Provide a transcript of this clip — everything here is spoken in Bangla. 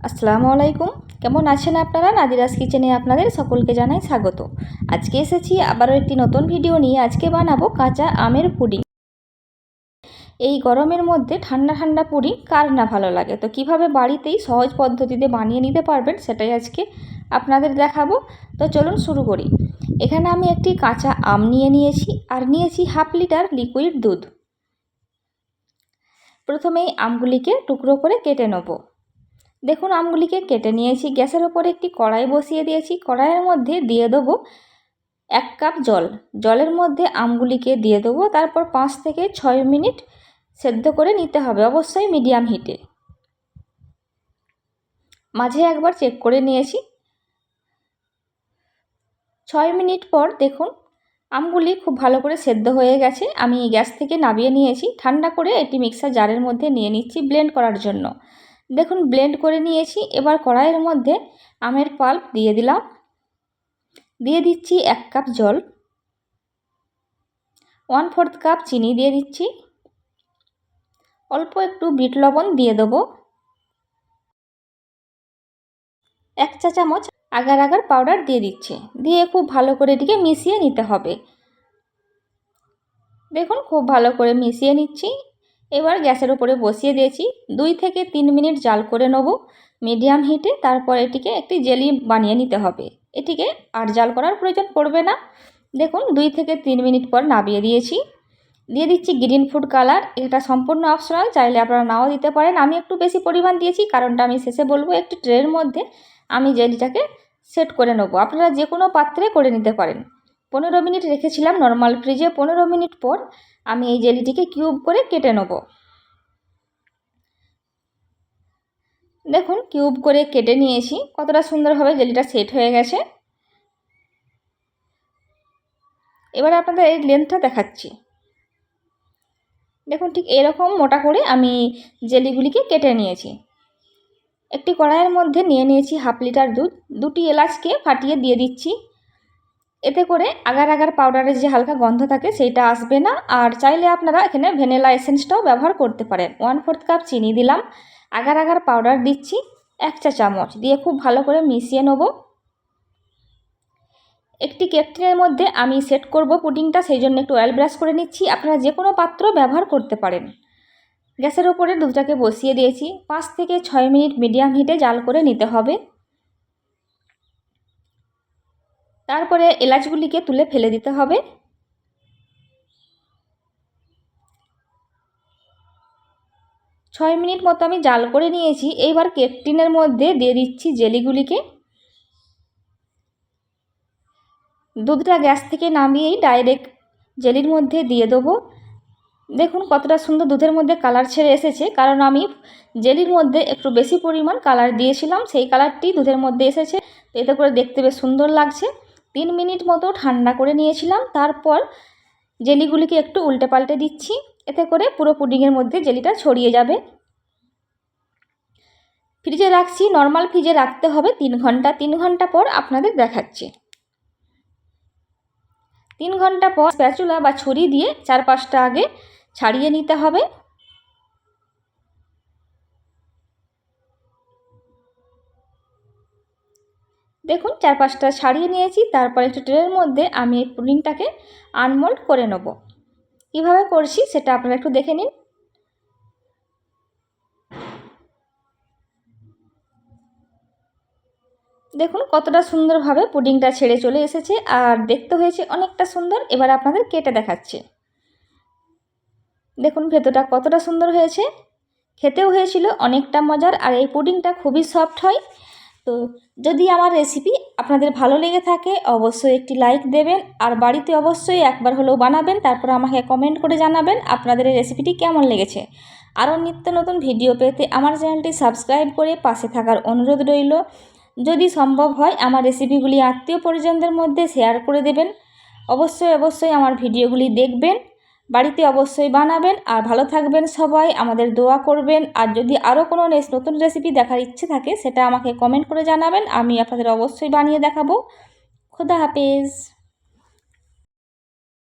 আসসালামু আলাইকুম। কেমন আছেন আপনারা? নাদিরাস কিচেনে আপনাদের সকলকে জানাই স্বাগত। আজকে এসেছি আবারও একটি নতুন ভিডিও নিয়ে। আজকে বানাবো কাঁচা আমের পুডিং। এই গরমের মধ্যে ঠান্ডা ঠান্ডা পুডিং কার না ভালো লাগে, তো কিভাবে বাড়িতেই সহজ পদ্ধতিতে বানিয়ে নিতে পারবেন সেটাই আজকে আপনাদের দেখাবো। তো চলুন শুরু করি। এখানে আমি একটি কাঁচা আম নিয়েছি আর নিয়েছি হাফ লিটার লিকুইড দুধ। প্রথমেই আমগুলিকে টুকরো করে কেটে নেব। দেখুন আমগুলিকে কেটে নিয়েছি। গ্যাসের ওপরে একটি কড়াই বসিয়ে দিয়েছি। কড়াইয়ের মধ্যে দিয়ে দেবো 1 কাপ জল। জলের মধ্যে আমগুলিকে দিয়ে দেবো, তারপর 5 থেকে 6 মিনিট সেদ্ধ করে নিতে হবে, অবশ্যই মিডিয়াম হিটে। মাঝে একবার চেক করে নিয়েছি। 6 মিনিট পর দেখুন আমগুলি খুব ভালো করে সেদ্ধ হয়ে গেছে। আমি গ্যাস থেকে নামিয়ে নিয়েছি। ঠান্ডা করে এটি মিক্সার জারের মধ্যে নিয়ে নিচ্ছি ব্লেন্ড করার জন্য। দেখুন ব্লেন্ড করে নিয়েছি। এবার কড়াইয়ের মধ্যে আমের পাল্প দিয়ে দিলাম। দিয়ে দিচ্ছি 1 কাপ জল। 1/4 কাপ চিনি দিয়ে দিচ্ছি। অল্প একটু বিট লবণ দিয়ে দেবো। 1 চা চামচ আগার আগার পাউডার দিয়ে দিচ্ছি। দিয়ে খুব ভালো করে এটিকে মিশিয়ে নিতে হবে। দেখুন খুব ভালো করে মিশিয়ে নিচ্ছি। এবার গ্যাসের উপরে বসিয়ে দিয়েছি। 2 থেকে 3 মিনিট জাল করে নেব মিডিয়াম হিটে। তারপর এটিকে একটি জেলি বানিয়ে নিতে হবে। এটিকে আর জাল করার প্রয়োজন পড়বে না। দেখুন 2 থেকে 3 মিনিট পর নামিয়ে দিয়েছি। দিয়ে দিচ্ছি গ্রিন ফুড কালার। এটা সম্পূর্ণ অপশনাল, চাইলে আপনারা নাও দিতে পারেন। আমি একটু বেশি পরিমাণ দিয়েছি, কারণটা আমি শেষে বলবো। একটি ট্রের মধ্যে আমি জেলিটাকে সেট করে নেব। আপনারা যে কোনো পাত্রে করে নিতে পারেন। 15 মিনিট রেখেছিলাম নর্মাল ফ্রিজে। 15 মিনিট পর আমি এই জেলিটিকে কিউব করে কেটে নেব। দেখুন কিউব করে কেটে নিয়েছি। কতটা সুন্দরভাবে জেলিটা সেট হয়ে গেছে। এবার আপনাদের এই লেন্থটা দেখাচ্ছি। দেখুন ঠিক এরকম মোটা করে আমি জেলিগুলিকে কেটে নিয়েছি। একটি কড়াইয়ের মধ্যে নিয়ে নিয়েছি হাফ লিটার দুধ। 2টি এলাচকে ফাটিয়ে দিয়ে দিচ্ছি। এতে করে আগার আগার পাউডারের যে হালকা গন্ধ থাকে সেইটা আসবে না। আর চাইলে আপনারা এখানে ভ্যানিলা এসেন্সটাও ব্যবহার করতে পারেন। 1/4 কাপ চিনি দিলাম। আগার আগার পাউডার দিচ্ছি 1 চা চামচ। দিয়ে খুব ভালো করে মিশিয়ে নেব। একটি কেক টিনের মধ্যে আমি সেট করব পুডিংটা, সেই জন্য একটু অয়েল ব্রাশ করে নিচ্ছি। আপনারা যে কোনো পাত্র ব্যবহার করতে পারেন। গ্যাসের ওপরে দুধটাকে বসিয়ে দিয়েছি। 5 থেকে 6 মিনিট মিডিয়াম হিটে জাল করে নিতে হবে। তারপরে এলাচগুলিকে তুলে ফেলে দিতে হবে। 6 মিনিট মতো আমি জাল করে নিয়েছি। এইবার কেক টিনের মধ্যে দিয়ে দিচ্ছি জেলিগুলিকে। দুধটা গ্যাস থেকে নামিয়েই ডাইরেক্ট জেলির মধ্যে দিয়ে দেবো। দেখুন কতটা সুন্দর দুধের মধ্যে কালার ছেড়ে এসেছে, কারণ আমি জেলির মধ্যে একটু বেশি পরিমাণ কালার দিয়েছিলাম। সেই কালারটি দুধের মধ্যে এসেছে। এতে করে দেখতে বেশ সুন্দর লাগছে। 3 মিনিট মতো ঠান্ডা করে নিয়েছিলাম। তারপর জেলিগুলিকে একটু উল্টে পাল্টে দিচ্ছি। এতে করে পুরো পুডিংয়ের মধ্যে জেলিটা ছড়িয়ে যাবে। ফ্রিজে রাখছি। নর্মাল ফ্রিজে রাখতে হবে 3 ঘন্টা। 3 ঘন্টা পর আপনাদের দেখাচ্ছি। 3 ঘন্টা পর স্প্যাচুলা বা ছুরি দিয়ে 4-5টা আগে ছাড়িয়ে নিতে হবে। দেখুন 4-5টা ছাড়িয়ে নিয়েছি। তারপর একটু ট্রের মধ্যে আমি এই পুডিংটাকে আনমোল্ড করে নেব। কীভাবে করছি সেটা আপনারা একটু দেখে নিন। দেখুন কতটা সুন্দরভাবে পুডিংটা ছেড়ে চলে এসেছে আর দেখতে হয়েছে অনেকটা সুন্দর। এবার আপনাদের কেটে দেখাচ্ছে। দেখুন ভেতরটা কতটা সুন্দর হয়েছে। খেতেও হয়েছিল অনেকটা মজার। আর এই পুডিংটা খুবই সফট হয়। তো যদি আমার রেসিপি আপনাদের ভালো লেগে থাকে অবশ্যই একটি লাইক দেবেন। আর বাড়িতে অবশ্যই একবার হলেও বানাবেন। তারপর আমাকে কমেন্ট করে জানাবেন আপনাদের এই রেসিপিটি কেমন লেগেছে। আরও নিত্য নতুন ভিডিও পেতে আমার চ্যানেলটি সাবস্ক্রাইব করে পাশে থাকার অনুরোধ রইল। যদি সম্ভব হয় আমার রেসিপিগুলি আত্মীয় পরিজনদের মধ্যে শেয়ার করে দেবেন। অবশ্যই আমার ভিডিওগুলি দেখবেন। বাড়িতে অবশ্যই বানাবেন। আর ভালো থাকবেন সবাই, আমাদের দোয়া করবেন। আর যদি আরও কোনো নতুন রেসিপি দেখার ইচ্ছে থাকে সেটা আমাকে কমেন্ট করে জানাবেন। আমি আপনাদের অবশ্যই বানিয়ে দেখাবো। খোদা হাফেজ।